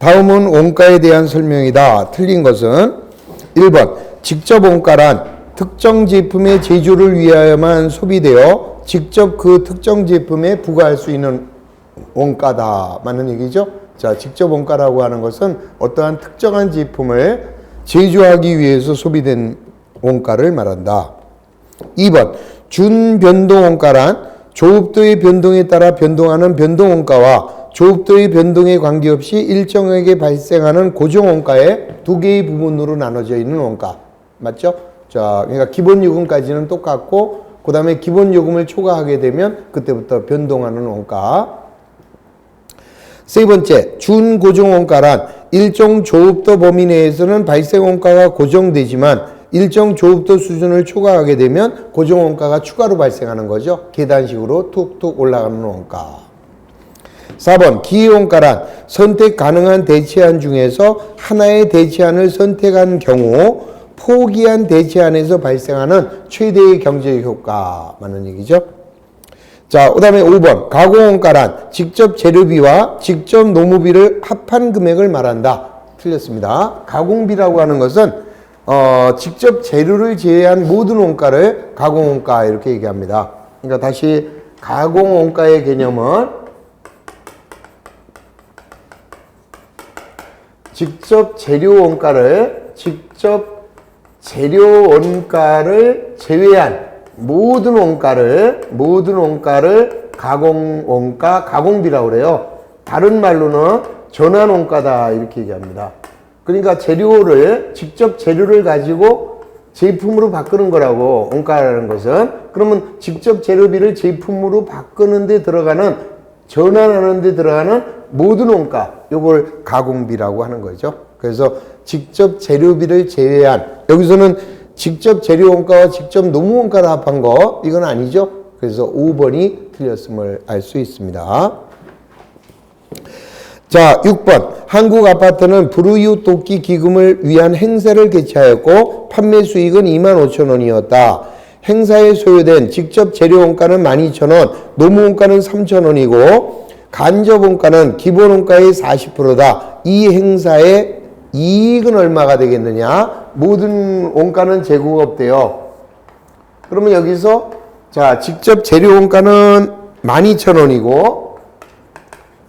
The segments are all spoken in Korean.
다음은 원가에 대한 설명이다. 틀린 것은 1번 직접 원가란 특정 제품의 제조를 위하여만 소비되어 직접 그 특정 제품에 부과할 수 있는 원가다. 맞는 얘기죠? 자, 직접 원가라고 하는 것은 어떠한 특정한 제품을 제조하기 위해서 소비된 원가를 말한다. 2번 준변동 원가란 조업도의 변동에 따라 변동하는 변동 원가와 조업도의 변동에 관계없이 일정하게 발생하는 고정 원가의 두 개의 부분으로 나눠져 있는 원가. 맞죠? 자, 그러니까 기본 요금까지는 똑같고 그 다음에 기본 요금을 초과하게 되면 그때부터 변동하는 원가. 세 번째, 준고정 원가란 일정 조업도 범위 내에서는 발생 원가가 고정되지만 일정 조업도 수준을 초과하게 되면 고정 원가가 추가로 발생하는 거죠. 계단식으로 툭툭 올라가는 원가. 4번 기회원가란 선택 가능한 대체안 중에서 하나의 대체안을 선택한 경우 포기한 대체안에서 발생하는 최대의 경제적 효과. 맞는 얘기죠. 자, 그 다음에 5번 가공원가란 직접 재료비와 직접 노무비를 합한 금액을 말한다. 틀렸습니다. 가공비라고 하는 것은 직접 재료를 제외한 모든 원가를 가공원가 이렇게 얘기합니다. 그러니까 다시 가공원가의 개념은 직접 재료 원가를 제외한 모든 원가를 가공원가, 가공비라고 그래요. 다른 말로는 전환원가다 이렇게 얘기합니다. 그러니까 직접 재료를 가지고 제품으로 바꾸는 거라고 원가라는 것은. 그러면 직접 재료비를 제품으로 바꾸는 데 들어가는, 전환하는 데 들어가는 모든 원가, 요걸 가공비라고 하는 거죠. 그래서 직접 재료비를 제외한, 여기서는 직접 재료 원가와 직접 노무 원가를 합한 거, 이건 아니죠. 그래서 5번이 틀렸음을 알 수 있습니다. 자, 6번. 한국 아파트는 불우이웃 돕기 기금을 위한 행사를 개최하였고 판매 수익은 25,000원이었다. 행사에 소요된 직접 재료 원가는 12,000원, 노무 원가는 3,000원이고 간접 원가는 기본 원가의 40%다. 이 행사의 이익은 얼마가 되겠느냐? 모든 원가는 재고가 없대요. 그러면 여기서 자, 직접 재료 원가는 12,000원이고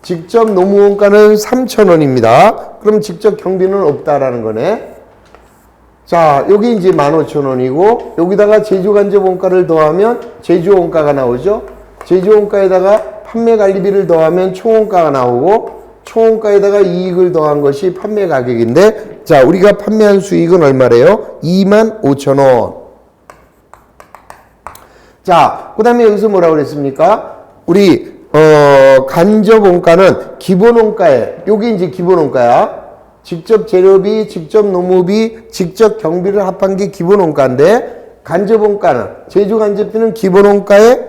직접 노무 원가는 3,000원입니다. 그럼 직접 경비는 없다라는 거네. 자, 여기 이제 15,000원이고 여기다가 제조 간접 원가를 더하면 제조 원가가 나오죠. 제조 원가에다가 판매 관리비를 더하면 총 원가가 나오고 총 원가에다가 이익을 더한 것이 판매 가격인데, 자, 우리가 판매한 수익은 얼마래요? 25,000원. 자, 그 다음에 여기서 뭐라고 그랬습니까? 우리 간접 원가는 기본 원가에, 여기 이제 기본 원가야. 직접 재료비, 직접 노무비, 직접 경비를 합한 게 기본 원가인데 간접 원가는, 제조 간접비는 기본 원가의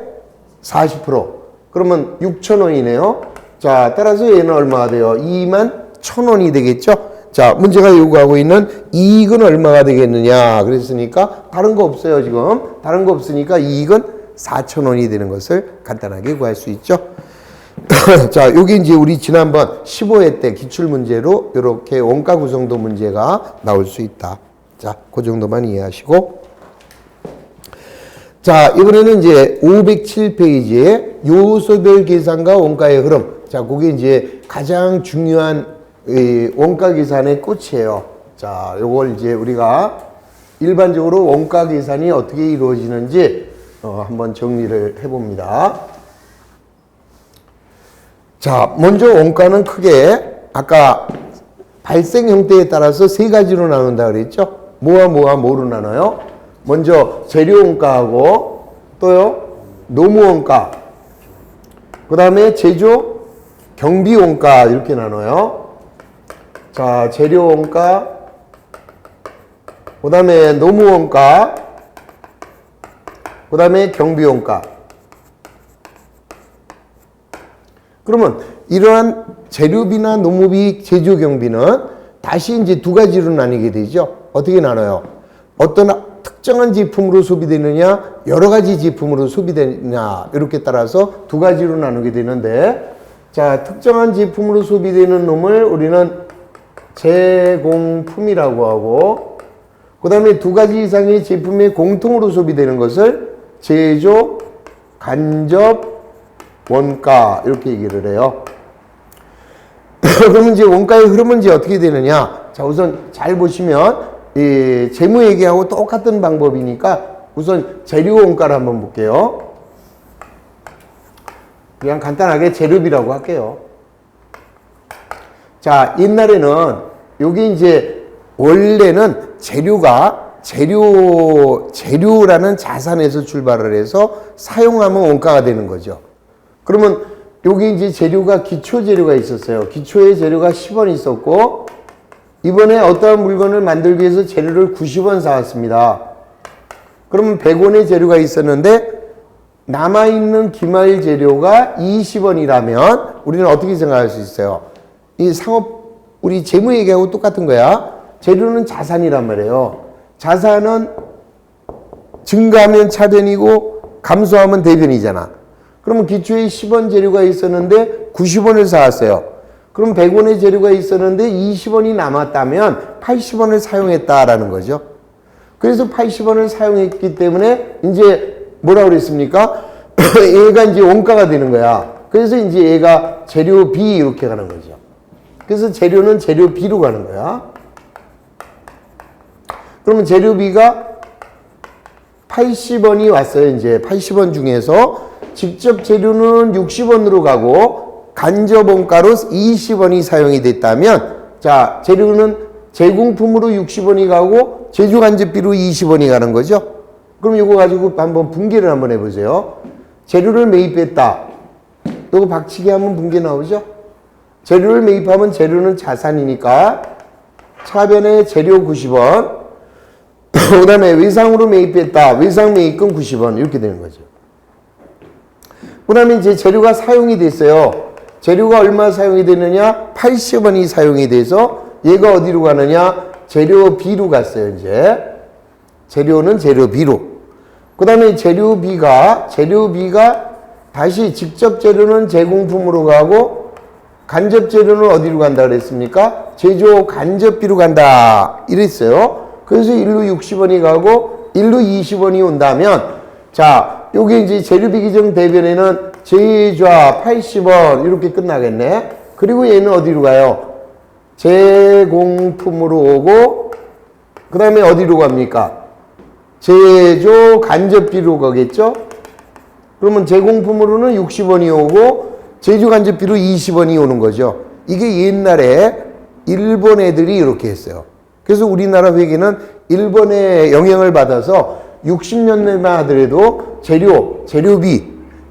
40%. 그러면 6,000원이네요. 자, 따라서 얘는 얼마가 돼요? 21,000원이 되겠죠? 자, 문제가 요구하고 있는 이익은 얼마가 되겠느냐 그랬으니까 다른 거 없어요. 지금 다른 거 없으니까 이익은 4,000원이 되는 것을 간단하게 구할 수 있죠. 자, 여기 이제 우리 지난번 15회 때 기출문제로 이렇게 원가 구성도 문제가 나올 수 있다. 자, 그 정도만 이해하시고, 자, 이번에는 이제 507페이지에 요소별 계산과 원가의 흐름. 자, 그게 이제 가장 중요한 원가 계산의 꽃이에요. 자, 요걸 이제 우리가 일반적으로 원가 계산이 어떻게 이루어지는지 한번 정리를 해봅니다. 자, 먼저 원가는 크게 아까 발생 형태에 따라서 세 가지로 나눈다 그랬죠? 뭐로 나눠요? 먼저 재료 원가하고 또요 노무 원가, 그 다음에 제조 경비 원가 이렇게 나눠요. 자, 재료 원가, 그 다음에 노무 원가, 그 다음에 경비 원가. 그러면 이러한 재료비나 노무비, 제조 경비는 다시 이제 두 가지로 나뉘게 되죠. 어떻게 나눠요? 어떤 특정한 제품으로 소비되느냐, 여러 가지 제품으로 소비되느냐, 이렇게 따라서 두 가지로 나누게 되는데, 자, 특정한 제품으로 소비되는 놈을 우리는 제공품이라고 하고, 그 다음에 두 가지 이상의 제품이 공통으로 소비되는 것을 제조, 간접, 원가 이렇게 얘기를 해요. 그러면 이제 원가의 흐름은 이제 어떻게 되느냐? 자, 우선 잘 보시면 이 재무 얘기하고 똑같은 방법이니까 우선 재료 원가를 한번 볼게요. 그냥 간단하게 재료비라고 할게요. 자, 옛날에는 여기 이제 원래는 재료라는 자산에서 출발을 해서 사용하면 원가가 되는 거죠. 그러면 여기 이제 재료가 기초 재료가 있었어요. 기초의 재료가 10원 있었고, 이번에 어떠한 물건을 만들기 위해서 재료를 90원 사왔습니다. 그러면 100원의 재료가 있었는데 남아있는 기말 재료가 20원이라면 우리는 어떻게 생각할 수 있어요? 이 우리 재무 얘기하고 똑같은 거야. 재료는 자산이란 말이에요. 자산은 증가하면 차변이고 감소하면 대변이잖아. 그러면 기초에 10원 재료가 있었는데 90원을 사왔어요. 그럼 100원의 재료가 있었는데 20원이 남았다면 80원을 사용했다라는 거죠. 그래서 80원을 사용했기 때문에 이제 뭐라고 그랬습니까? 얘가 이제 원가가 되는 거야. 그래서 이제 얘가 재료비 이렇게 가는 거죠. 그래서 재료는 재료비로 가는 거야. 그러면 재료비가 80원이 왔어요. 이제 80원 중에서 직접 재료는 60원으로 가고 간접 원가로 20원이 사용이 됐다면, 자, 재료는 제공품으로 60원이 가고 제조 간접비로 20원이 가는 거죠. 그럼 이거 가지고 한번 분계를 한번 해보세요. 재료를 매입했다. 이거 박치기 하면 분계 나오죠? 재료를 매입하면 재료는 자산이니까 차변에 재료 90원, 그 다음에 외상으로 매입했다. 외상 매입금 90원 이렇게 되는 거죠. 그 다음에 이제 재료가 사용이 됐어요. 재료가 얼마 사용이 되느냐? 80원이 사용이 돼서 얘가 어디로 가느냐? 재료비로 갔어요. 이제 재료는 재료비로. 그 다음에 재료비가 다시 직접 재료는 제공품으로 가고 간접 재료는 어디로 간다 그랬습니까? 제조 간접비로 간다 이랬어요. 그래서 1로 60원이 가고 1로 20원이 온다면, 자, 요게 이제 재료비 기정 대변에는 제좌 80원 이렇게 끝나겠네. 그리고 얘는 어디로 가요? 제공품으로 오고 그 다음에 어디로 갑니까? 제조 간접비로 가겠죠? 그러면 제공품으로는 60원이 오고 제조 간접비로 20원이 오는 거죠. 이게 옛날에 일본 애들이 이렇게 했어요. 그래서 우리나라 회계는 일본의 영향을 받아서 60년대만 하더라도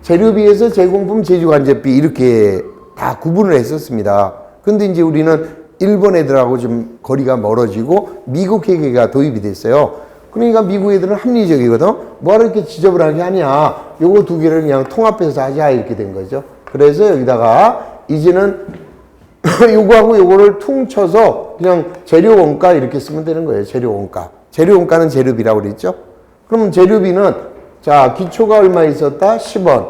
재료비에서 제공품, 제조 간접비 이렇게 다 구분을 했었습니다. 근데 이제 우리는 일본 애들하고 좀 거리가 멀어지고 미국 회계가 도입이 됐어요. 그러니까 미국 애들은 합리적이거든. 뭐하러 이렇게 지저분하게 하냐. 요거 두 개를 그냥 통합해서 하자 이렇게 된 거죠. 그래서 여기다가 이제는 요거하고 요거를 퉁쳐서 그냥 재료 원가 이렇게 쓰면 되는 거예요. 재료 원가. 재료 원가는 재료비라고 그랬죠. 그러면 재료비는, 자, 기초가 얼마 있었다? 10원.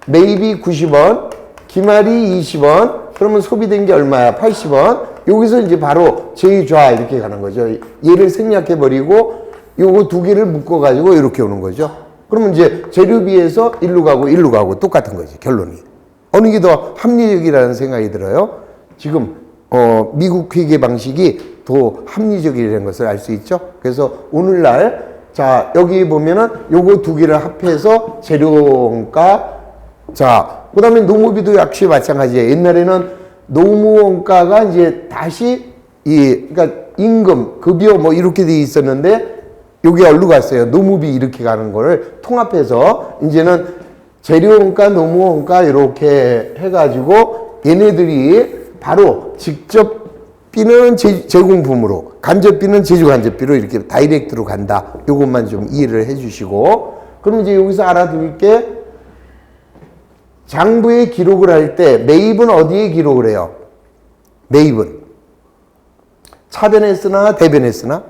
매입이 90원. 기말이 20원. 그러면 소비된 게 얼마야? 80원. 여기서 이제 바로 제좌 이렇게 가는 거죠. 얘를 생략해 버리고 요거 두 개를 묶어 가지고 이렇게 오는 거죠. 그러면 이제 재료비에서 일로 가고 똑같은 거지. 결론이. 어느 게 더 합리적이라는 생각이 들어요. 지금 미국 회계 방식이 더 합리적이라는 것을 알 수 있죠. 그래서 오늘날, 자, 여기 보면은 요거 두 개를 합해서 재료원가, 자, 그 다음에 노무비도 역시 마찬가지예요. 옛날에는 노무원가가 이제 다시 그러니까 임금, 급여 뭐 이렇게 돼 있었는데 요게 어디로 갔어요? 노무비 이렇게 가는 거를 통합해서 이제는 재료원가, 노무원가 이렇게 해가지고 얘네들이 바로 직접 비는 제공품으로, 간접비는 제조 간접비로 이렇게 다이렉트로 간다. 요것만 좀 이해를 해 주시고, 그럼 이제 여기서 알아둘 게, 장부에 기록을 할 때 매입은 어디에 기록을 해요? 매입은 차변에 쓰나 대변에 쓰나?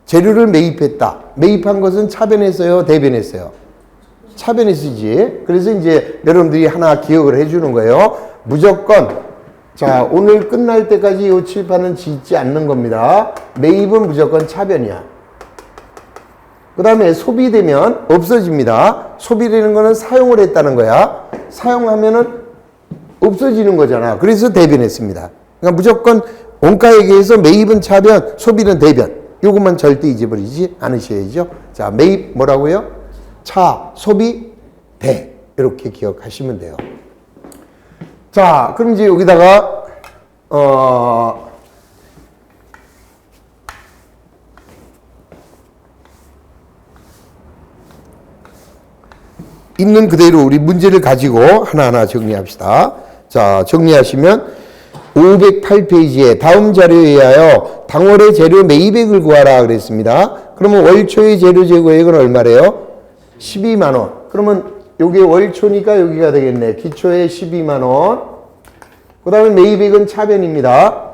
재료를 매입했다. 매입한 것은 차변에 써요, 대변에 써요? 차변에 쓰지. 그래서 이제 여러분들이 하나 기억을 해 주는 거예요. 무조건 자, 오늘 끝날 때까지 이 칠판은 짓지 않는 겁니다. 매입은 무조건 차변이야. 그 다음에 소비되면 없어집니다. 소비되는 거는 사용을 했다는 거야. 사용하면은 없어지는 거잖아. 그래서 대변했습니다. 그러니까 무조건 원가액에서 매입은 차변, 소비는 대변. 요것만 절대 잊어버리지 않으셔야죠. 자, 매입 뭐라고요? 차, 소비, 대. 이렇게 기억하시면 돼요. 자, 그럼 이제 여기다가 있는 그대로 우리 문제를 가지고 하나하나 정리합시다. 자, 정리하시면 508페이지에 다음 자료에 의하여 당월의 재료 매입액을 구하라 그랬습니다. 그러면 월초의 재료 재고액은 얼마래요? 12만 원. 그러면 요게 월초니까 여기가 되겠네. 기초에 12만 원. 그 다음에 매입액은 차변입니다.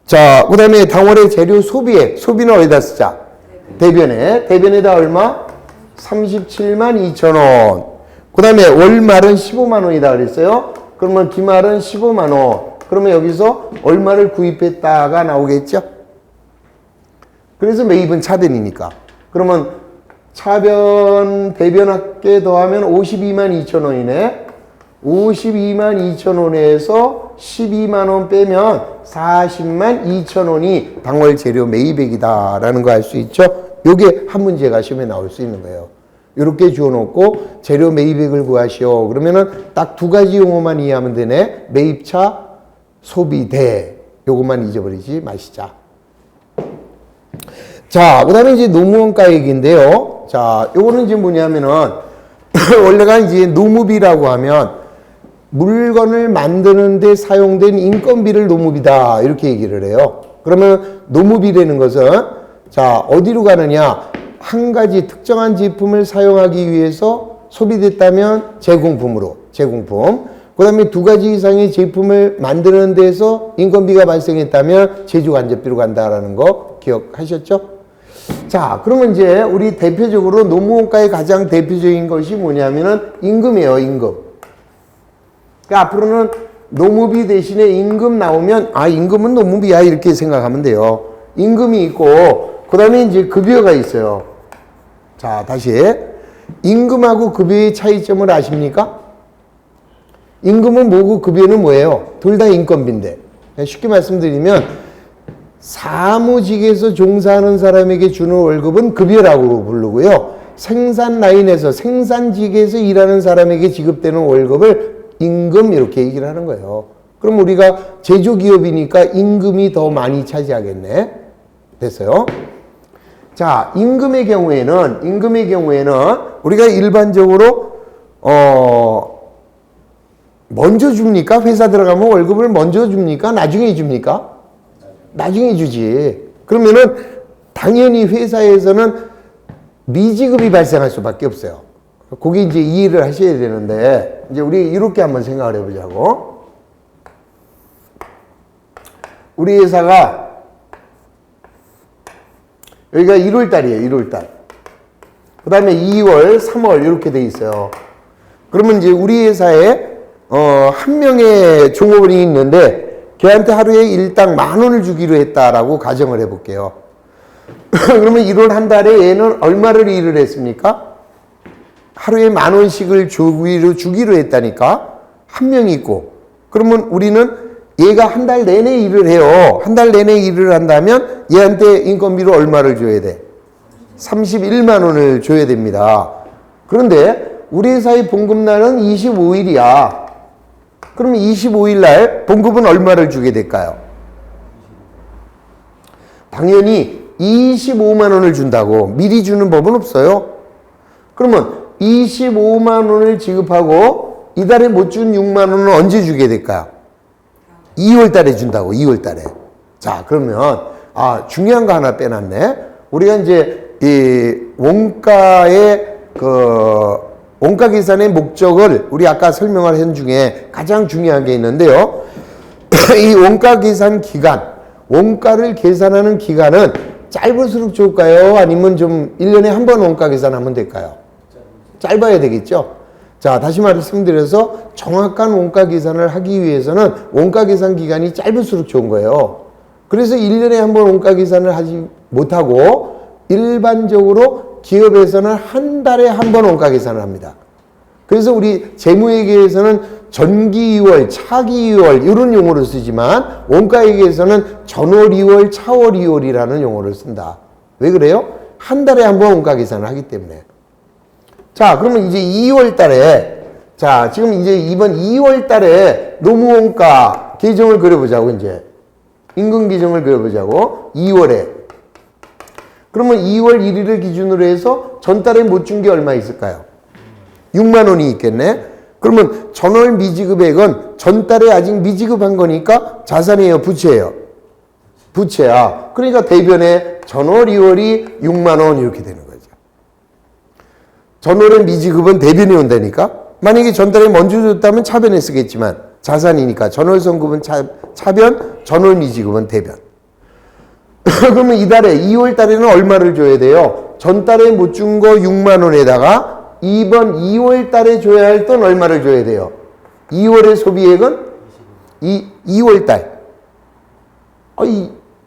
자, 그 다음에 당월의 재료 소비액. 소비는 어디다 쓰자? 대변에. 대변에다 얼마? 37만 2천 원. 그 다음에 월말은 15만 원이다 그랬어요. 그러면 기말은 15만 원. 그러면 여기서 얼마를 구입했다가 나오겠죠? 그래서 매입은 차변이니까. 그러면 차변, 대변 합계 더하면 52만 2천 원이네. 52만 2천 원에서 12만 원 빼면 40만 2천 원이 당월 재료 매입액이다라는 거 알 수 있죠? 요게 한 문제가 시험에 나올 수 있는 거예요. 이렇게 주어놓고 재료 매입액을 구하시오. 그러면은 딱 두 가지 용어만 이해하면 되네. 매입차, 소비대. 요것만 잊어버리지 마시자. 자, 그 다음에 이제 노무원가액인데요. 자, 요거는 이제 뭐냐면은 원래가 이제 노무비라고 하면 물건을 만드는데 사용된 인건비를 노무비다. 이렇게 얘기를 해요. 그러면 노무비라는 것은 자, 어디로 가느냐? 한 가지 특정한 제품을 사용하기 위해서 소비됐다면 제공품으로, 제공품. 그 다음에 두 가지 이상의 제품을 만드는 데서 인건비가 발생했다면 제조간접비로 간다라는 거 기억하셨죠? 자, 그러면 이제 우리 대표적으로 노무원가의 가장 대표적인 것이 뭐냐면은 임금이에요, 임금. 그러니까 앞으로는 노무비 대신에 임금 나오면 아, 임금은 노무비야 이렇게 생각하면 돼요. 임금이 있고 그 다음에 이제 급여가 있어요. 자, 다시 임금하고 급여의 차이점을 아십니까? 임금은 뭐고 급여는 뭐예요? 둘 다 인건비인데 쉽게 말씀드리면 사무직에서 종사하는 사람에게 주는 월급은 급여라고 부르고요. 생산 라인에서 생산직에서 일하는 사람에게 지급되는 월급을 임금 이렇게 얘기를 하는 거예요. 그럼 우리가 제조기업이니까 임금이 더 많이 차지하겠네. 됐어요? 자, 임금의 경우에는 우리가 일반적으로 먼저 줍니까? 회사 들어가면 월급을 먼저 줍니까? 나중에 줍니까? 나중에 주지. 그러면은 당연히 회사에서는 미지급이 발생할 수밖에 없어요. 그게 이제 이해를 하셔야 되는데 이제 우리 이렇게 한번 생각을 해보자고. 우리 회사가 여기가 1월 달이에요. 1월 달. 그 다음에 2월, 3월 이렇게 돼 있어요. 그러면 이제 우리 회사에 한 명의 종업원이 있는데 걔한테 하루에 일당 10,000원을 주기로 했다라고 가정을 해볼게요. 그러면 1월 한 달에 얘는 얼마를 일을 했습니까? 하루에 10,000원씩을 주기로 했다니까. 한 명이 있고. 그러면 우리는 얘가 한 달 내내 일을 해요. 한 달 내내 일을 한다면 얘한테 인건비로 얼마를 줘야 돼? 31만 원을 줘야 됩니다. 그런데 우리 회사의 봉급날은 25일이야. 그럼 25일 날 봉급은 얼마를 주게 될까요? 당연히 25만 원을 준다고. 미리 주는 법은 없어요. 그러면 25만 원을 지급하고 이달에 못 준 6만 원은 언제 주게 될까요? 2월 달에 준다고. 2월 달에. 자, 그러면 중요한 거 하나 빼놨네. 우리가 이제 이 원가의 원가 계산의 목적을 우리 아까 설명을 한 중에 가장 중요한 게 있는데요. 이 원가 계산 기간, 원가를 계산하는 기간은 짧을수록 좋을까요? 아니면 좀 1년에 한 번 원가 계산하면 될까요? 짧아야 되겠죠? 자, 다시 말씀드려서 정확한 원가 계산을 하기 위해서는 원가 계산 기간이 짧을수록 좋은 거예요. 그래서 1년에 한 번 원가 계산을 하지 못하고 일반적으로 기업에서는 한 달에 한 번 원가 계산을 합니다. 그래서 우리 재무회계에서는 전기 2월, 차기 2월 이런 용어를 쓰지만 원가회계에서는 전월 2월, 차월 2월이라는 용어를 쓴다. 왜 그래요? 한 달에 한 번 원가 계산을 하기 때문에. 자, 그러면 이제 2월 달에, 자, 지금 이제 이번 2월 달에 노무원가 계정을 그려보자고, 이제. 임금 계정을 그려보자고, 2월에. 그러면 2월 1일을 기준으로 해서 전달에 못 준 게 얼마 있을까요? 6만 원이 있겠네? 그러면 전월 미지급액은 전달에 아직 미지급한 거니까 자산이에요, 부채예요? 부채야. 그러니까 대변에 전월 2월이 6만 원 이렇게 되는 거죠. 전월의 미지급은 대변이 온다니까? 만약에 전달에 먼저 줬다면 차변에 쓰겠지만 자산이니까 전월 선급은 차변, 전월 미지급은 대변. 그러면 이달에 2월 달에는 얼마를 줘야 돼요? 전달에 못 준 거 6만 원에다가 이번 2월 달에 줘야 할 돈 얼마를 줘야 돼요? 2월의 소비액은 2월 달.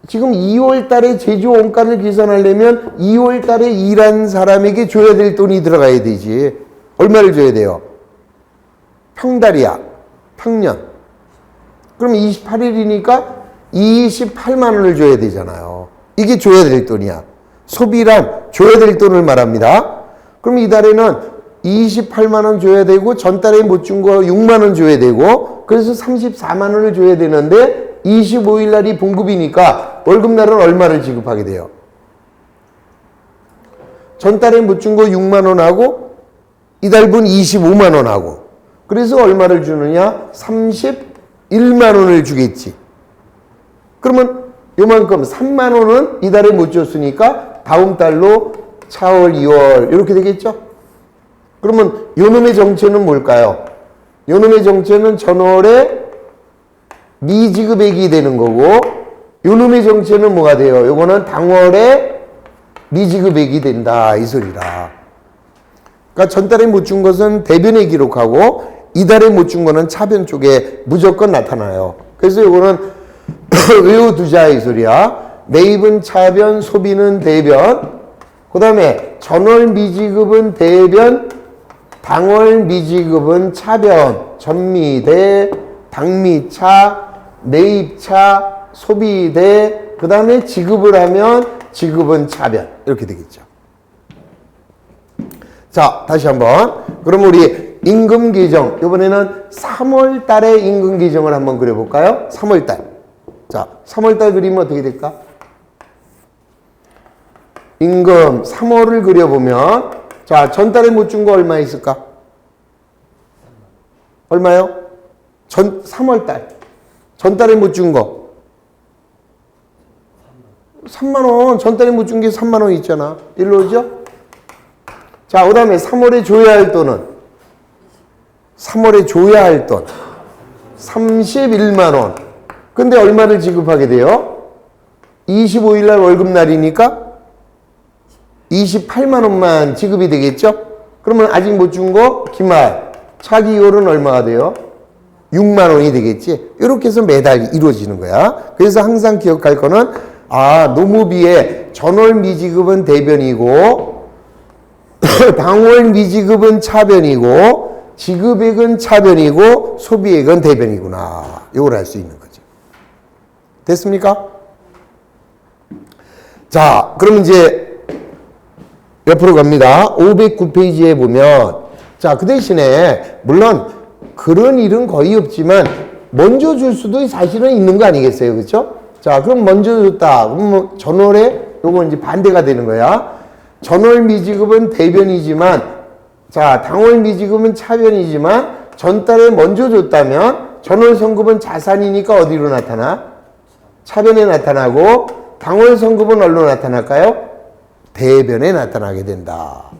지금 2월 달에 제조 원가를 계산하려면 2월 달에 일한 사람에게 줘야 될 돈이 들어가야 되지. 얼마를 줘야 돼요? 평달이야. 평년. 그럼 28일이니까 28만 원을 줘야 되잖아요. 이게 줘야 될 돈이야. 소비란 줘야 될 돈을 말합니다. 그럼 이달에는 28만 원 줘야 되고 전달에 못 준 거 6만 원 줘야 되고 그래서 34만 원을 줘야 되는데 25일 날이 봉급이니까 월급날은 얼마를 지급하게 돼요? 전달에 못 준 거 6만 원하고 이달분 25만 원하고 그래서 얼마를 주느냐? 31만 원을 주겠지. 그러면 요만큼 3만 원은 이달에 못 줬으니까 다음 달로 4월, 2월 이렇게 되겠죠? 그러면 요놈의 정체는 뭘까요? 요놈의 정체는 전월에 미지급액이 되는 거고 요놈의 정체는 뭐가 돼요? 요거는 당월에 미지급액이 된다 이 소리라. 그러니까 전달에 못 준 것은 대변에 기록하고 이달에 못 준 거는 차변 쪽에 무조건 나타나요. 그래서 요거는 외워두자 이 소리야. 매입은 차변, 소비는 대변. 그 다음에 전월 미지급은 대변, 당월 미지급은 차변. 전미대, 당미차, 매입차, 소비대, 그 다음에 지급을 하면 지급은 차변. 이렇게 되겠죠. 자, 다시 한번. 그럼 우리 임금 계정. 이번에는 3월 달에 임금 계정을 한번 그려볼까요? 3월 달. 자, 3월 달 그리면 어떻게 될까? 임금 3월을 그려보면, 자, 전달에 못 준 거 얼마 있을까? 얼마요? 3월 달. 전달에 못 준 거. 3만원. 전달에 못 준 게 3만원 있잖아. 일로 오죠? 자, 그 다음에 3월에 줘야 할 돈은? 3월에 줘야 할 돈. 31만원. 근데 얼마를 지급하게 돼요? 25일날 월급날이니까 28만원만 지급이 되겠죠? 그러면 아직 못 준 거 기말. 차기 2월은 얼마가 돼요? 6만 원이 되겠지. 이렇게 해서 매달 이루어지는 거야. 그래서 항상 기억할 거는 노무비의 전월 미지급은 대변이고 당월 미지급은 차변이고 지급액은 차변이고 소비액은 대변이구나. 이걸 알 수 있는 거죠. 됐습니까? 자, 그럼 이제 옆으로 갑니다. 509페이지에 보면 자, 그 대신에 물론 그런 일은 거의 없지만 먼저 줄 수도 사실은 있는 거 아니겠어요? 그렇죠? 자, 그럼 먼저 줬다. 그럼 전월에 요거 이제 반대가 되는 거야. 전월 미지급은 대변이지만 자, 당월 미지급은 차변이지만 전달에 먼저 줬다면 전월 선급은 자산이니까 어디로 나타나? 차변에 나타나고 당월 선급은 어디로 나타날까요? 대변에 나타나게 된다.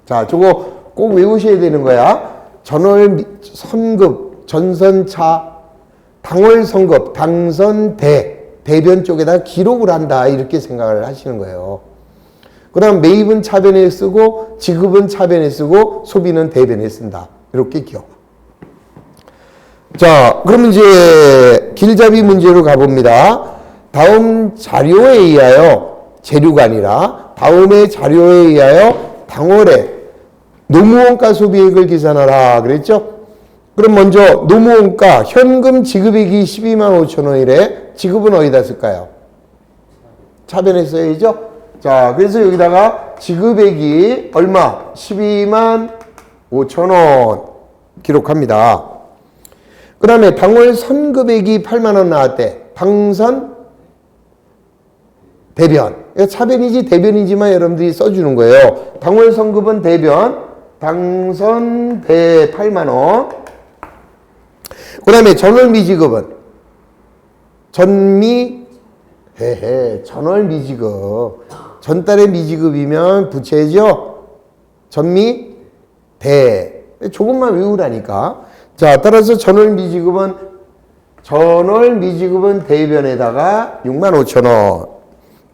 자, 저거 꼭 외우셔야 되는 거야. 전월 선급, 전선차, 당월 선급, 당선대, 대변 쪽에다 기록을 한다. 이렇게 생각을 하시는 거예요. 그 다음 매입은 차변에 쓰고 지급은 차변에 쓰고 소비는 대변에 쓴다. 이렇게 기억. 자, 그럼 이제 길잡이 문제로 가봅니다. 다음 자료에 의하여, 재료가 아니라 다음의 자료에 의하여 당월에 노무원가 소비액을 계산하라 그랬죠? 그럼 먼저 노무원가 현금 지급액이 12만 5천 원이래. 지급은 어디다 쓸까요? 차변에 써야죠? 자, 그래서 여기다가 지급액이 얼마? 12만 5천 원 기록합니다. 그 다음에 당월 선급액이 8만 원 나왔대. 당선 대변. 차변이지 대변이지만 여러분들이 써주는 거예요. 당월 선급은 대변, 당선 대 8만 원. 그 다음에 전월 미지급은 전월 미지급. 전달의 미지급이면 부채죠. 전미 대. 조금만 외우라니까. 자, 따라서 전월 미지급은 대변에다가 6만 5천 원.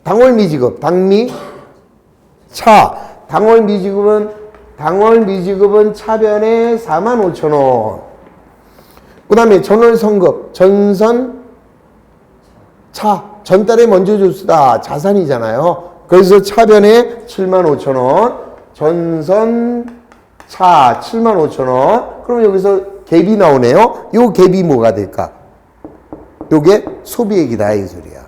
당월 미지급, 당미 차. 당월 미지급은 차변에 4만 5천 원. 그 다음에 전월 선급, 전선 차. 전달에 먼저 줬다. 자산이잖아요. 그래서 차변에 7만 5천 원. 전선 차 7만 5천 원. 그럼 여기서 갭이 나오네요. 요 갭이 뭐가 될까? 요게 소비액이다 이 소리야.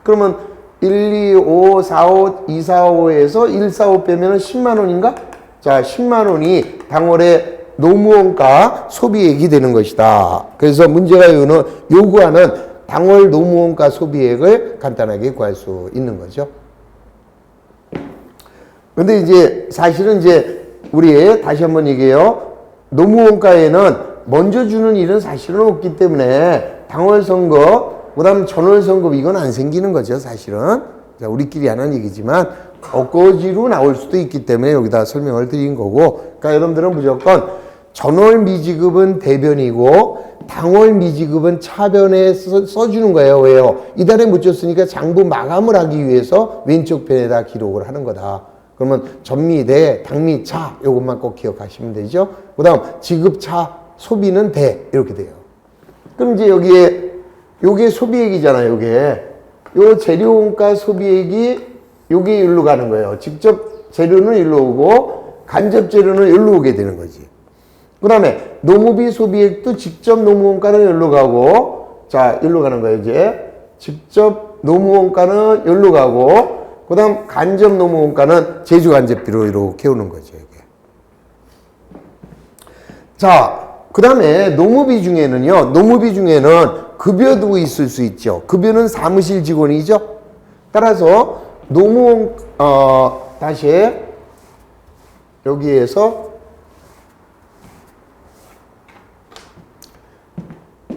그러면 1, 2, 5, 4, 5, 2, 4, 5에서 1, 4, 5 빼면 10만 원인가? 자, 10만 원이 당월에 노무원가 소비액이 되는 것이다. 그래서 문제가 요구하는 당월 노무원가 소비액을 간단하게 구할 수 있는 거죠. 근데 이제 사실은 이제 우리 다시 한번 얘기해요. 노무원가에는 먼저 주는 일은 사실은 없기 때문에 당월 선급, 그 다음 전월 선급 이건 안 생기는 거죠, 사실은. 자, 우리끼리 하는 얘기지만 엇거지로 나올 수도 있기 때문에 여기다 설명을 드린 거고, 그러니까 여러분들은 무조건 전월 미지급은 대변이고 당월 미지급은 차변에 써주는 거예요. 왜요? 이달에 못 줬으니까 장부 마감을 하기 위해서 왼쪽 편에다 기록을 하는 거다. 그러면 전미대, 당미차 이것만 꼭 기억하시면 되죠. 그 다음 지급차, 소비는 대 이렇게 돼요. 그럼 이제 요게 소비액이잖아요. 요 재료원가 소비액이 요게 일로 가는 거예요. 직접 재료는 일로 오고 간접 재료는 일로 오게 되는 거지. 그 다음에 노무비 소비액도 직접 노무원가는 일로 가고, 자, 일로 가는 거예요. 이제 직접 노무원가는 일로 가고, 그 다음 간접 노무원가는 제주간접비로 이렇게 오는 거죠. 이게. 자, 그 다음에 노무비 중에는 급여도 있을 수 있죠. 급여는 사무실 직원이죠. 따라서 다시 여기에서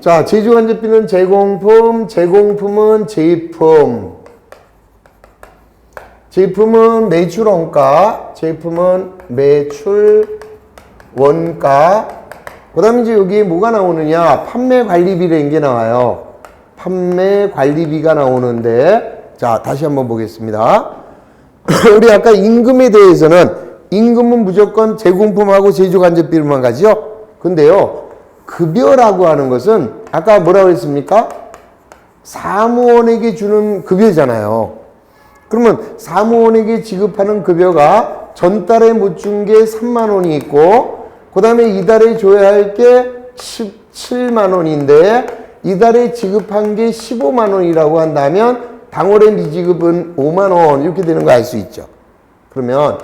자, 제주간접비는 제공품, 제공품은 제품, 제품은 매출원가, 제품은 매출원가. 그 다음에 이제 여기에 뭐가 나오느냐? 판매관리비라는 게 나와요. 판매관리비가 나오는데, 자, 다시 한번 보겠습니다. 우리 아까 임금에 대해서는 임금은 무조건 제공품하고 제조간접비로만 가죠? 근데요, 급여라고 하는 것은 아까 뭐라고 했습니까? 사무원에게 주는 급여잖아요. 그러면 사무원에게 지급하는 급여가 전달에 못 준 게 3만 원이 있고, 그 다음에 이달에 줘야 할 게 17만 원인데 이달에 지급한 게 15만 원이라고 한다면 당월의 미지급은 5만 원 이렇게 되는 거 알 수 있죠. 그러면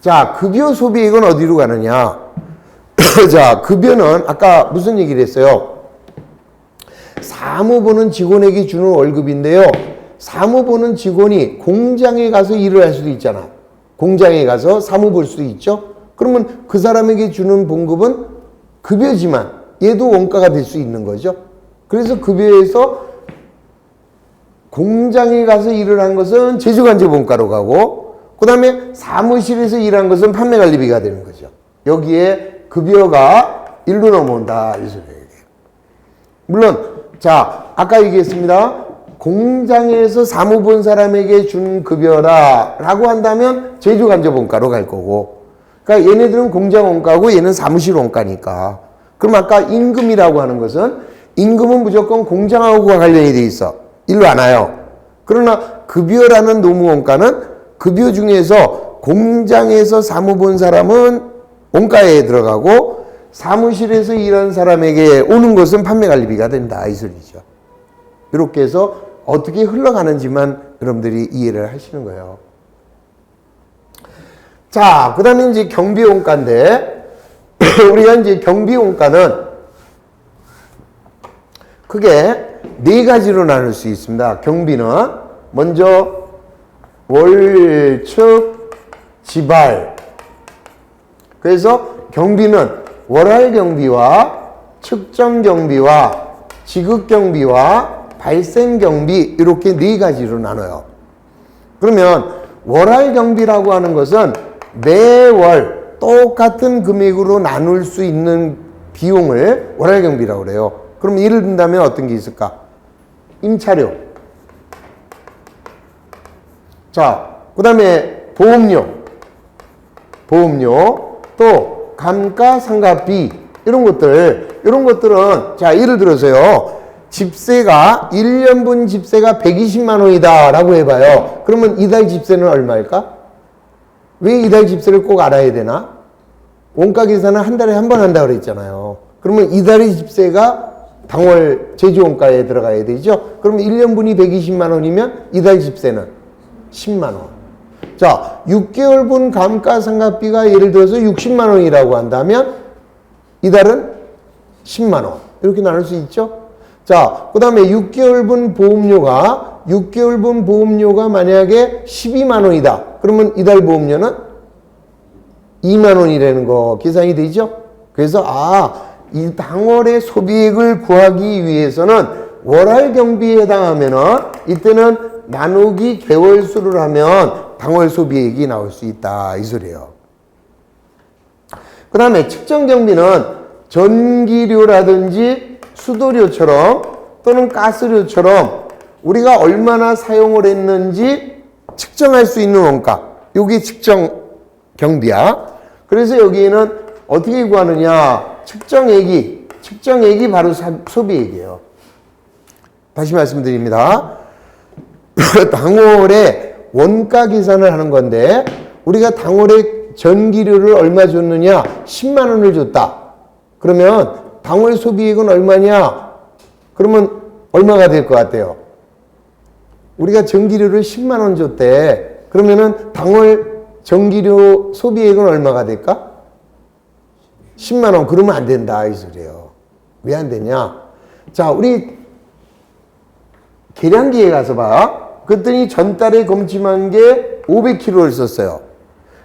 자, 급여 소비액은 어디로 가느냐? 자, 급여는 아까 무슨 얘기를 했어요? 사무보는 직원에게 주는 월급인데요. 사무보는 직원이 공장에 가서 일을 할 수도 있잖아. 공장에 가서 사무 볼 수도 있죠. 그러면 그 사람에게 주는 봉급은 급여지만 얘도 원가가 될 수 있는 거죠. 그래서 급여에서 공장에 가서 일을 한 것은 제조간접 원가로 가고, 그 다음에 사무실에서 일한 것은 판매관리비가 되는 거죠. 여기에 급여가 일로 넘어온다 이 소리예요. 물론 자, 아까 얘기했습니다. 공장에서 사무 본 사람에게 준 급여라 라고 한다면 제조간접 원가로 갈 거고, 그러니까 얘네들은 공장 원가고 얘는 사무실 원가니까. 그럼 아까 임금이라고 하는 것은 임금은 무조건 공장하고 관련이 돼 있어. 일로 안 와요. 그러나 급여라는 노무 원가는 급여 중에서 공장에서 사무 본 사람은 원가에 들어가고 사무실에서 일하는 사람에게 오는 것은 판매 관리비가 된다 이 소리죠. 이렇게 해서 어떻게 흘러가는지만 여러분들이 이해를 하시는 거예요. 자, 그 다음에 이제 경비 원가인데 우리가 이제 경비 원가는 크게 네 가지로 나눌 수 있습니다. 경비는 먼저 월측 지발. 그래서 경비는 월할 경비와 측정 경비와 지급 경비와 발생 경비 이렇게 네 가지로 나눠요. 그러면 월할 경비라고 하는 것은 매월 똑같은 금액으로 나눌 수 있는 비용을 월할 경비라고 그래요. 그럼 예를 든다면 어떤 게 있을까? 임차료. 자, 그 다음에 보험료, 또 감가상각비 이런 것들은 자 예를 들어서요. 집세가 1년분 집세가 120만 원이다 라고 해봐요. 그러면 이달 집세는 얼마일까? 왜 이달 집세를 꼭 알아야 되나? 원가 계산은 한 달에 한 번 한다고 그랬잖아요. 그러면 이달의 집세가 당월 제조원가에 들어가야 되죠. 그러면 1년분이 120만 원이면 이달 집세는 10만 원. 자, 6개월분 감가상각비가 예를 들어서 60만 원이라고 한다면 이달은 10만 원. 이렇게 나눌 수 있죠. 자, 그 다음에 6개월분 보험료가 만약에 12만 원이다. 그러면 이달 보험료는 2만 원이라는 거 계산이 되죠. 그래서 이 당월의 소비액을 구하기 위해서는 월할 경비에 해당하면은 이때는 나누기 개월수를 하면 당월 소비액이 나올 수 있다 이 소리예요. 그 다음에 측정 경비는 전기료라든지 수도료처럼 또는 가스료처럼 우리가 얼마나 사용을 했는지 측정할 수 있는 원가. 이게 측정 경비야. 그래서 여기에는 어떻게 구하느냐? 측정액이 바로 소비액이에요. 다시 말씀드립니다. 당월에 원가 계산을 하는 건데 우리가 당월에 전기료를 얼마 줬느냐? 10만 원을 줬다. 그러면 당월 소비액은 얼마냐? 그러면 얼마가 될 것 같아요? 우리가 전기료를 10만 원 줬대. 그러면은 당월 전기료 소비액은 얼마가 될까? 10만 원. 그러면 안 된다 이 소리예요. 왜 안 되냐? 자, 우리 계량기에 가서 봐. 그랬더니 전달에 검침한 게 500kg를 썼어요.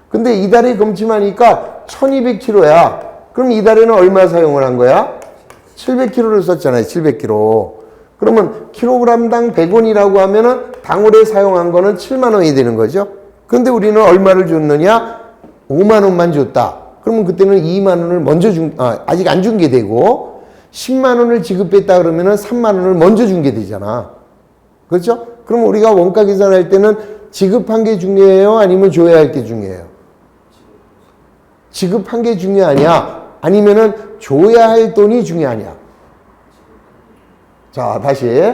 근데 이달에 검침하니까 1200kg야. 그럼 이달에는 얼마 사용을 한 거야? 700kg를 썼잖아요. 700kg. 그러면 킬로그램당 100원이라고 하면은 당월에 사용한 거는 7만 원이 되는 거죠. 그런데 우리는 얼마를 줬느냐? 5만 원만 줬다. 그러면 그때는 2만 원을 먼저 아직 안 준 게 되고 10만 원을 지급했다 그러면은 3만 원을 먼저 준 게 되잖아. 그렇죠? 그럼 우리가 원가 계산할 때는 지급한 게 중요해요? 아니면 줘야 할 게 중요해요? 지급한 게 중요하냐? 아니면은 줘야 할 돈이 중요하냐? 자, 다시.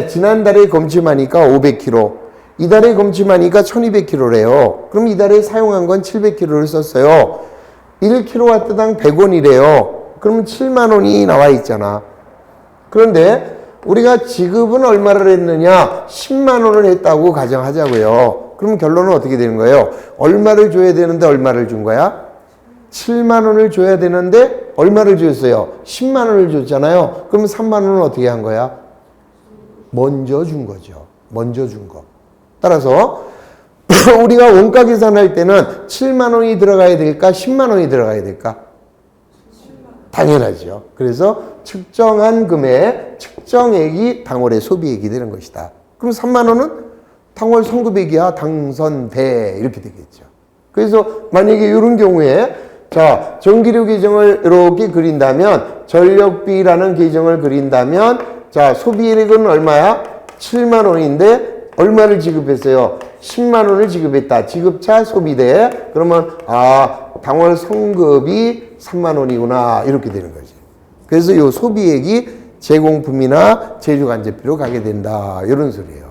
지난달에 검침하니까 500kg. 이달에 검침하니까 1200kg래요. 그럼 이달에 사용한 건 700kg를 썼어요. 1kW당 100원이래요. 그러면 7만 원이 나와 있잖아. 그런데 우리가 지급은 얼마를 했느냐? 10만 원을 했다고 가정하자고요. 그럼 결론은 어떻게 되는 거예요? 얼마를 줘야 되는데 얼마를 준 거야? 7만 원을 줘야 되는데 얼마를 줬어요? 10만 원을 줬잖아요. 그럼 3만 원은 어떻게 한 거야? 먼저 준 거죠. 먼저 준 거. 따라서 우리가 원가 계산할 때는 7만 원이 들어가야 될까? 10만 원이 들어가야 될까? 당연하죠. 그래서 측정한 금액, 측정액이 당월의 소비액이 되는 것이다. 그럼 3만 원은 당월 선급액이야. 당선돼. 이렇게 되겠죠. 그래서 만약에 이런 경우에 자, 전기료 계정을 이렇게 그린다면 전력비라는 계정을 그린다면 자, 소비액은 얼마야? 7만 원인데 얼마를 지급했어요? 10만 원을 지급했다. 지급차 소비대. 그러면 당월 성급이 3만 원이구나. 이렇게 되는 거지. 그래서 이 소비액이 제공품이나 제조간접비로 가게 된다. 이런 소리예요.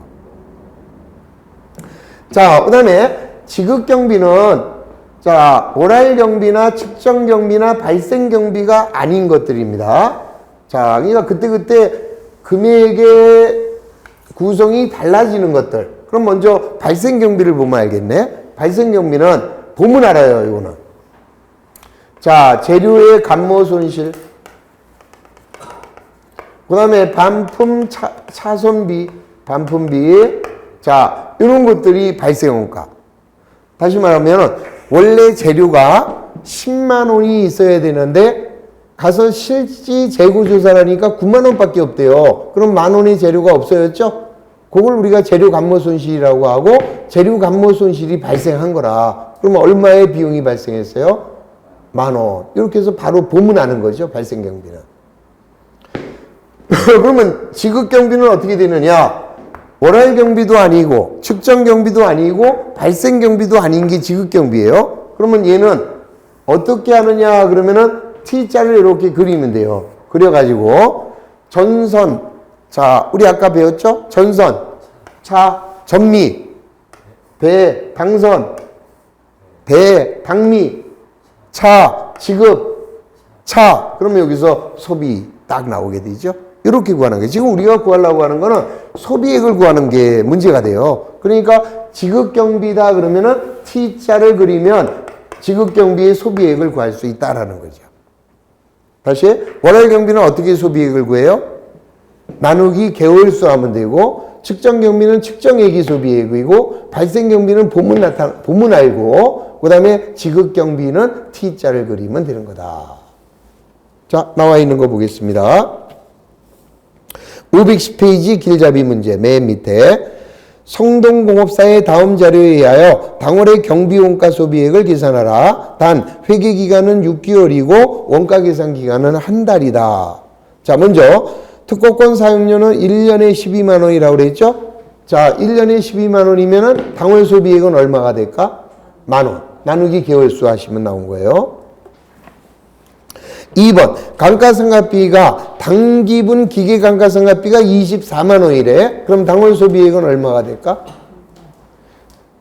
자, 그 다음에 지급경비는 오랄 경비나 측정 경비나 발생 경비가 아닌 것들입니다. 자, 그러니까 그때그때 금액의 구성이 달라지는 것들. 그럼 먼저 발생 경비를 보면 알겠네. 발생 경비는 보면 알아요, 이거는. 자, 재료의 감모 손실. 그 다음에 반품 차손비, 반품비. 자, 이런 것들이 발생 원가. 다시 말하면 원래 재료가 10만 원이 있어야 되는데 가서 실지 재고 조사를 하니까 9만 원밖에 없대요. 그럼 만 원의 재료가 없어졌죠? 그걸 우리가 재료 감모 손실이라고 하고 재료 감모 손실이 발생한 거라. 그러면 얼마의 비용이 발생했어요? 만 원. 이렇게 해서 바로 보면 아는 거죠. 발생 경비는. 그러면 지급 경비는 어떻게 되느냐? 월할 경비도 아니고 측정 경비도 아니고 발생 경비도 아닌 게 지급 경비예요. 그러면 얘는 어떻게 하느냐 그러면은 T자를 이렇게 그리면 돼요. 그려가지고 전선. 자, 우리 아까 배웠죠? 전선, 차, 전미, 배, 당선, 배, 당미, 차, 지급, 차. 그러면 여기서 소비 딱 나오게 되죠. 이렇게 구하는 거예요. 지금 우리가 구하려고 하는 거는 소비액을 구하는 게 문제가 돼요. 그러니까 지급경비다 그러면은 T자를 그리면 지급경비의 소비액을 구할 수 있다라는 거죠. 다시 월할경비는 어떻게 소비액을 구해요? 나누기 개월수 하면 되고 측정경비는 측정액이 소비액이고 발생경비는 보문 알고 그 다음에 지급경비는 T자를 그리면 되는 거다. 자, 나와 있는 거 보겠습니다. 510페이지 길잡이 문제 맨 밑에 성동공업사의 다음 자료에 의하여 당월의 경비원가 소비액을 계산하라. 단 회계기간은 6개월이고 원가계산기간은 한 달이다. 자, 먼저 특허권 사용료는 1년에 12만 원이라고 그랬죠? 자, 1년에 12만 원이면 당월 소비액은 얼마가 될까? 만 원. 나누기 개월수 하시면 나온 거예요. 2번 감가상각비가 당기분 기계감가상각비가 24만 원이래. 그럼 당월 소비액은 얼마가 될까?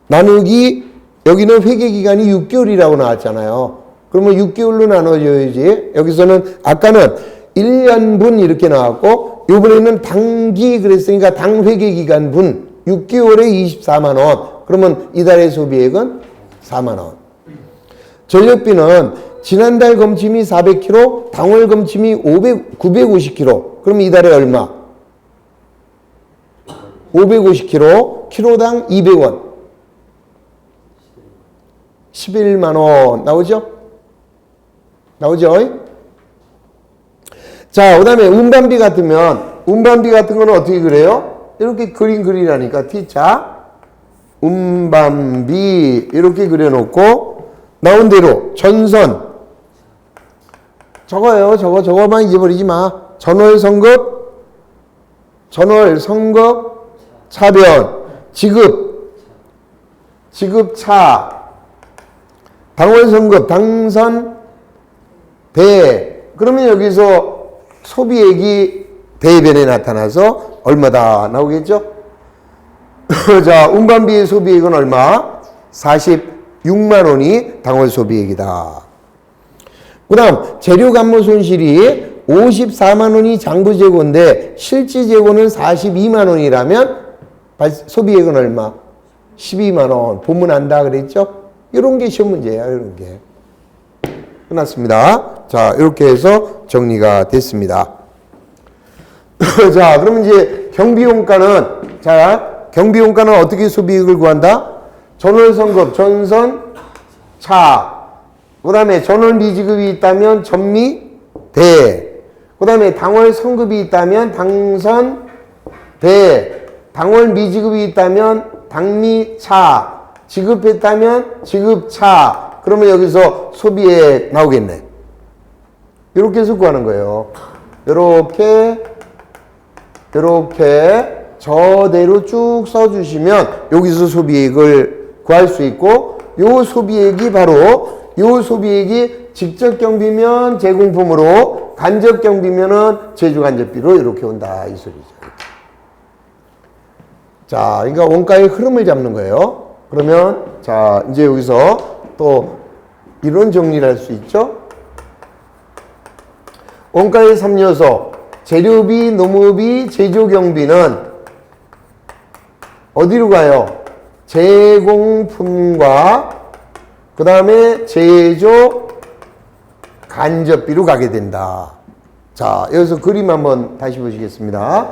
나누기 여기는 회계기간이 6개월이라고 나왔잖아요. 그러면 6개월로 나눠줘야지. 여기서는 아까는 1년분 이렇게 나왔고 이번에는 당기 그랬으니까 당회계기간분 6개월에 24만 원. 그러면 이달의 소비액은 4만 원. 전력비는 지난달 검침이 400kg, 당월 검침이 950kg. 그럼 이달에 얼마? 550kg, 키로당 200원. 11만 원 나오죠? 나오죠? 자, 그 다음에 운반비 같은 거는 어떻게 그래요? 이렇게 그림 그리라니까 T자. 운반비 이렇게 그려놓고 나온 대로 전선 저거요. 저거만 잊어버리지 마. 전월 성급, 차변, 지급차, 당월 성급, 당선, 배. 그러면 여기서 소비액이 대변에 나타나서 얼마다 나오겠죠? 자, 운반비의 소비액은 얼마? 46만 원이 당월 소비액이다. 그 다음 재료 감모 손실이 54만 원이 장부 재고인데 실지 재고는 42만 원이라면 소비액은 얼마? 12만 원. 보면 안다 그랬죠? 이런 게 시험 문제예요. 이런 게. 끝났습니다. 자, 이렇게 해서 정리가 됐습니다. 자, 그러면 이제 경비용가는 어떻게 소비액을 구한다? 전월성급, 전선, 차. 그 다음에 전월 미지급이 있다면 전미, 대. 그 다음에 당월 성급이 있다면 당선, 대. 당월 미지급이 있다면 당미, 차. 지급했다면 지급차. 그러면 여기서 소비액 나오겠네. 이렇게 해서 구하는 거예요. 이렇게 저대로 쭉 써주시면 여기서 소비액을 구할 수 있고 요 소비액이 바로 요 소비액이 직접 경비면 제공품으로 간접 경비면은 제조간접비로 이렇게 온다 이 소리죠. 자, 그러니까 원가의 흐름을 잡는 거예요. 그러면 자 이제 여기서 또 이런 정리를 할 수 있죠. 원가의 3요소 재료비, 노무비, 제조경비는 어디로 가요? 제공품과 그 다음에 제조 간접비로 가게 된다. 자, 여기서 그림 한번 다시 보시겠습니다.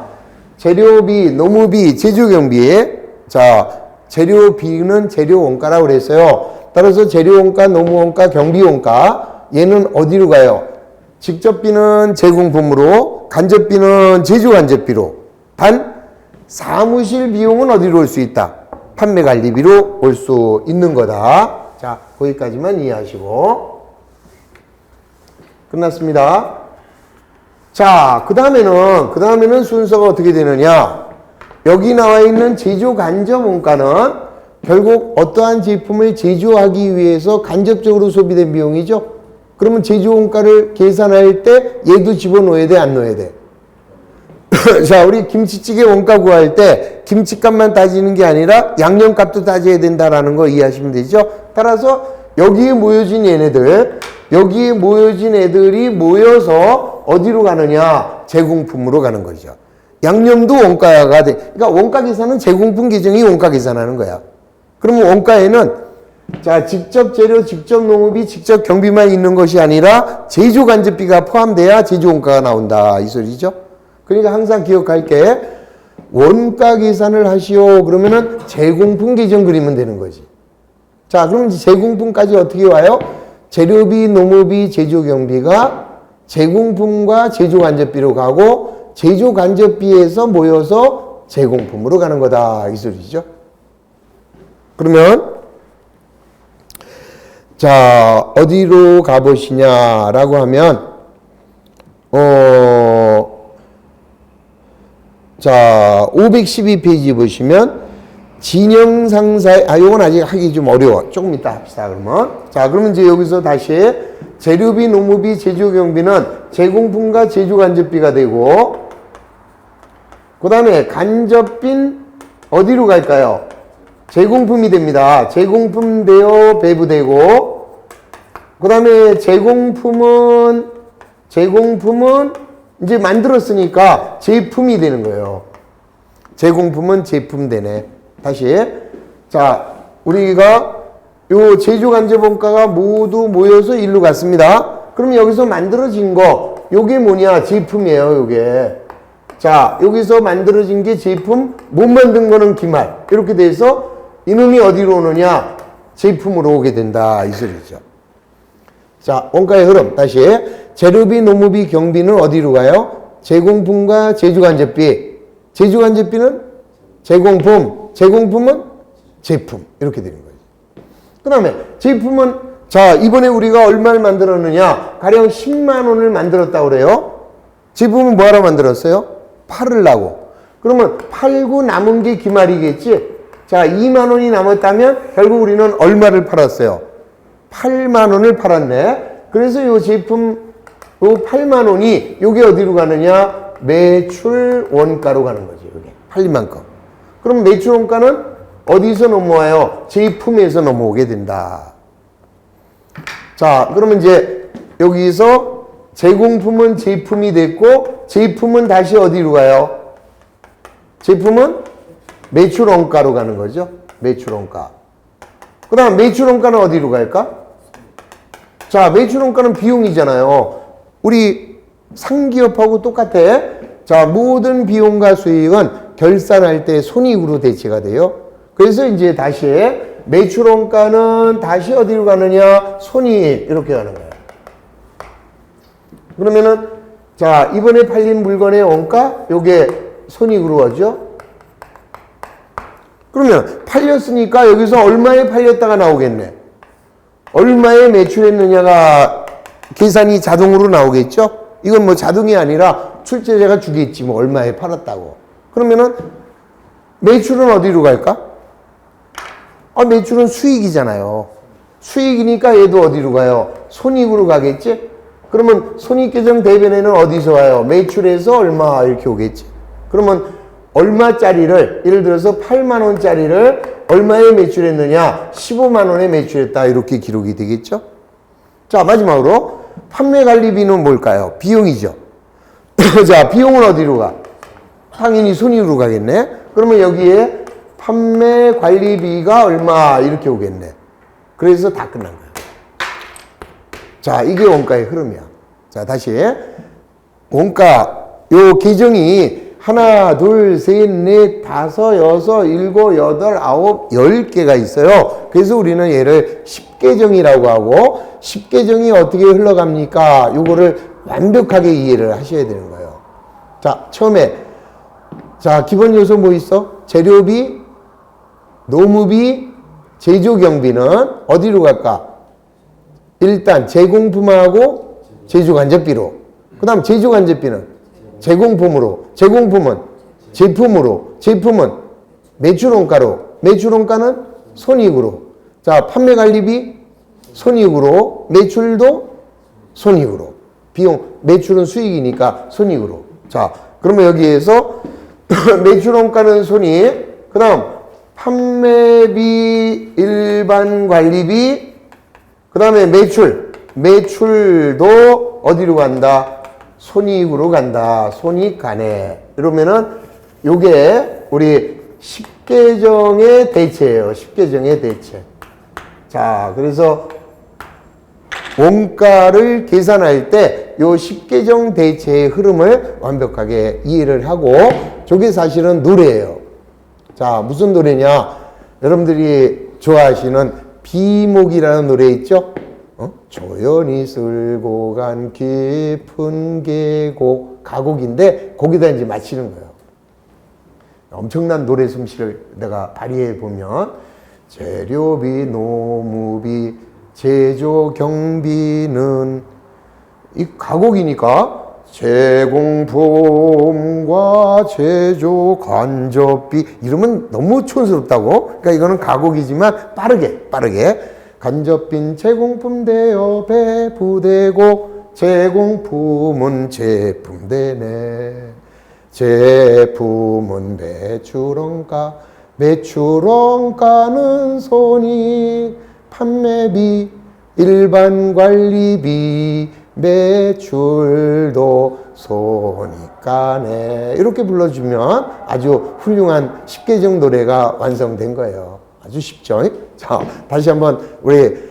재료비, 노무비, 제조경비. 자, 재료비는 재료원가라고 그랬어요. 따라서 재료원가, 노무원가, 경비원가. 얘는 어디로 가요? 직접비는 제공품으로, 간접비는 제조간접비로. 단, 사무실 비용은 어디로 올 수 있다? 판매관리비로 올 수 있는 거다. 자, 거기까지만 이해하시고. 끝났습니다. 자, 그 다음에는 순서가 어떻게 되느냐. 여기 나와 있는 제조 간접 원가는 결국 어떠한 제품을 제조하기 위해서 간접적으로 소비된 비용이죠. 그러면 제조 원가를 계산할 때 얘도 집어넣어야 돼, 안 넣어야 돼? 자, 우리 김치찌개 원가 구할 때 김치값만 따지는 게 아니라 양념값도 따져야 된다라는 거 이해하시면 되죠. 따라서 여기에 모여진 애들이 모여서 어디로 가느냐? 제공품으로 가는 거죠. 양념도 원가가 돼. 그러니까 원가 계산은 제공품 계정이 원가 계산하는 거야. 그러면 원가에는 자, 직접 재료, 직접 농업이, 직접 경비만 있는 것이 아니라 제조 간접비가 포함돼야 제조 원가가 나온다 이 소리죠. 그러니까 항상 기억할 게 원가 계산을 하시오. 그러면은 제공품 계정 그리면 되는 거지. 자, 그럼 이제 제공품까지 어떻게 와요? 재료비, 노무비, 제조경비가 제공품과 제조간접비로 가고 제조간접비에서 모여서 제공품으로 가는 거다 이 소리죠. 그러면 자, 어디로 가보시냐라고 하면 자, 512페이지 보시면 진영상사의 요건 아직 하기 좀 어려워. 조금 이따 합시다 그러면. 자, 그러면 이제 여기서 다시 재료비, 노무비, 제조경비는 제공품과 제조간접비가 되고 그 다음에 간접빈 어디로 갈까요? 제공품이 됩니다. 제공품 되어 배부되고 그 다음에 제공품은 이제 만들었으니까 제품이 되는 거예요. 제공품은 제품 되네. 다시 자, 우리가 요 제조간접원가가 모두 모여서 일로 갔습니다. 그럼 여기서 만들어진 거 요게 뭐냐? 제품이에요. 요게. 자, 여기서 만들어진 게 제품, 못 만든 거는 기말. 이렇게 돼서 이놈이 어디로 오느냐? 제품으로 오게 된다 이 소리죠. 자, 원가의 흐름 다시 재료비, 노무비, 경비는 어디로 가요? 제공품과 제조간접비. 제조간접비는 제공품, 제공품은 제품 이렇게 되는 거예요. 그 다음에 제품은 자, 이번에 우리가 얼마를 만들었느냐? 가령 10만 원을 만들었다고 그래요. 제품은 뭐하러 만들었어요? 팔으려고. 그러면 팔고 남은 게 기말이겠지. 자, 2만 원이 남았다면 결국 우리는 얼마를 팔았어요? 8만 원을 팔았네. 그래서 이 제품 요 8만 원이 요게 어디로 가느냐? 매출 원가로 가는 거죠. 요게 팔린 만큼. 그럼 매출 원가는 어디서 넘어와요? 제품에서 넘어오게 된다. 자, 그러면 이제 여기서 제공품은 제품이 됐고 제품은 다시 어디로 가요? 제품은 매출 원가로 가는 거죠. 매출 원가. 그 다음 매출 원가는 어디로 갈까? 자, 매출 원가는 비용이잖아요. 우리 상기업하고 똑같아. 자, 모든 비용과 수익은 결산할 때 손익으로 대체가 돼요. 그래서 이제 다시 매출 원가는 다시 어디로 가느냐? 손익 이렇게 가는 거예요. 그러면은 자, 이번에 팔린 물건의 원가 요게 손익으로 가죠. 그러면 팔렸으니까 여기서 얼마에 팔렸다가 나오겠네. 얼마에 매출했느냐가 계산이 자동으로 나오겠죠. 이건 뭐 자동이 아니라 출제자가 주겠지 뭐 얼마에 팔았다고. 그러면은 매출은 어디로 갈까? 매출은 수익이잖아요. 수익이니까 얘도 어디로 가요? 손익으로 가겠지? 그러면 손익계정 대변에는 어디서 와요? 매출에서 얼마 이렇게 오겠지? 그러면 얼마짜리를, 예를 들어서 8만 원짜리를 얼마에 매출했느냐? 15만 원에 매출했다. 이렇게 기록이 되겠죠? 자, 마지막으로 판매관리비는 뭘까요? 비용이죠. 자, 비용은 어디로 가? 당연히 손익으로 가겠네. 그러면 여기에 판매관리비가 얼마 이렇게 오겠네. 그래서 다 끝난 거예요. 자, 이게 원가의 흐름이야. 자, 다시 원가 요 계정이 하나, 둘, 셋, 넷, 다섯, 여섯, 일곱, 여덟, 아홉, 10개가 있어요. 그래서 우리는 얘를 10계정이라고 하고 10계정이 어떻게 흘러갑니까? 요거를 완벽하게 이해를 하셔야 되는 거예요. 자, 처음에 자, 기본 요소 뭐 있어? 재료비, 노무비, 제조경비는 어디로 갈까? 일단 제공품하고 제조간접비로. 그 다음 제조간접비는 제공품으로. 제공품은 제품으로. 제품은 매출원가로. 매출원가는 손익으로. 자, 판매관리비 손익으로. 매출도 손익으로. 비용, 매출은 수익이니까 손익으로. 자, 그러면 여기에서 매출원가는 손익. 그 다음 판매비, 일반관리비, 그 다음에 매출도 어디로 간다? 손익으로 간다. 손익 가네. 이러면은 요게 우리 10계정의 대체예요. 10계정의 대체. 자, 그래서 원가를 계산할 때 요 10계정 대체의 흐름을 완벽하게 이해를 하고, 저게 사실은 노래예요. 자, 무슨 노래냐? 여러분들이 좋아하시는 비목이라는 노래 있죠? 조연히 쓸고 간 깊은 계곡, 가곡인데 거기다 이제 맞히는 거예요. 엄청난 노래 솜씨를 내가 발휘해 보면 재료비, 노무비, 제조 경비는 이 가곡이니까 제공품과 제조 간접비 이러면 너무 촌스럽다고. 그러니까 이거는 가곡이지만 빠르게 간접빈 제공품 되어 배부되고 제공품은 제품되네. 제품은 매출원가, 매출원가는 손익, 판매비, 일반관리비, 매출도 손익가네. 이렇게 불러주면 아주 훌륭한 10계정 노래가 완성된 거예요. 아주 쉽죠? 자, 다시 한번 우리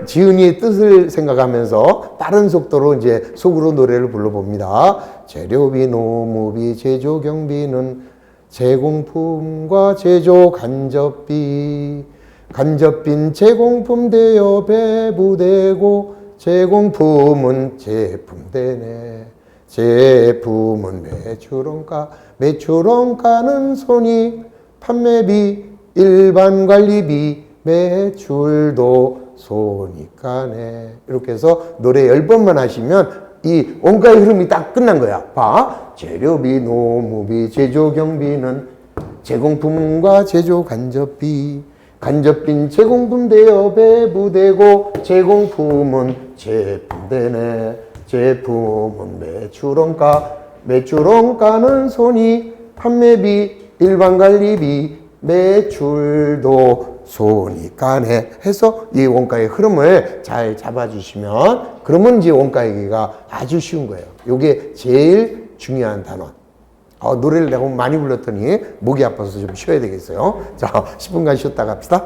지은이의 뜻을 생각하면서 빠른 속도로 이제 속으로 노래를 불러봅니다. 재료비, 노무비, 제조 경비는 제공품과 제조 간접비, 간접빈 제공품 되어 배부되고 제공품은 제품되네. 제품은 매출원가, 매출원가는 손익, 판매비, 일반관리비, 매출도 손익가네. 이렇게 해서 노래 10번만 하시면 이 원가의 흐름이 딱 끝난 거야. 봐. 재료비, 노무비, 제조경비는 제공품과 제조간접비, 간접빈 제공품 되어 배부되고 제공품은 제품되네. 제품은 매출원가, 매출원가는 손익, 판매비, 일반관리비, 매출도 손익가네 해서 이 원가의 흐름을 잘 잡아주시면 그러면 이제 원가 얘기가 아주 쉬운 거예요. 이게 제일 중요한 단원. 노래를 내가 많이 불렀더니 목이 아파서 좀 쉬어야 되겠어요. 자, 10분간 쉬었다 갑시다.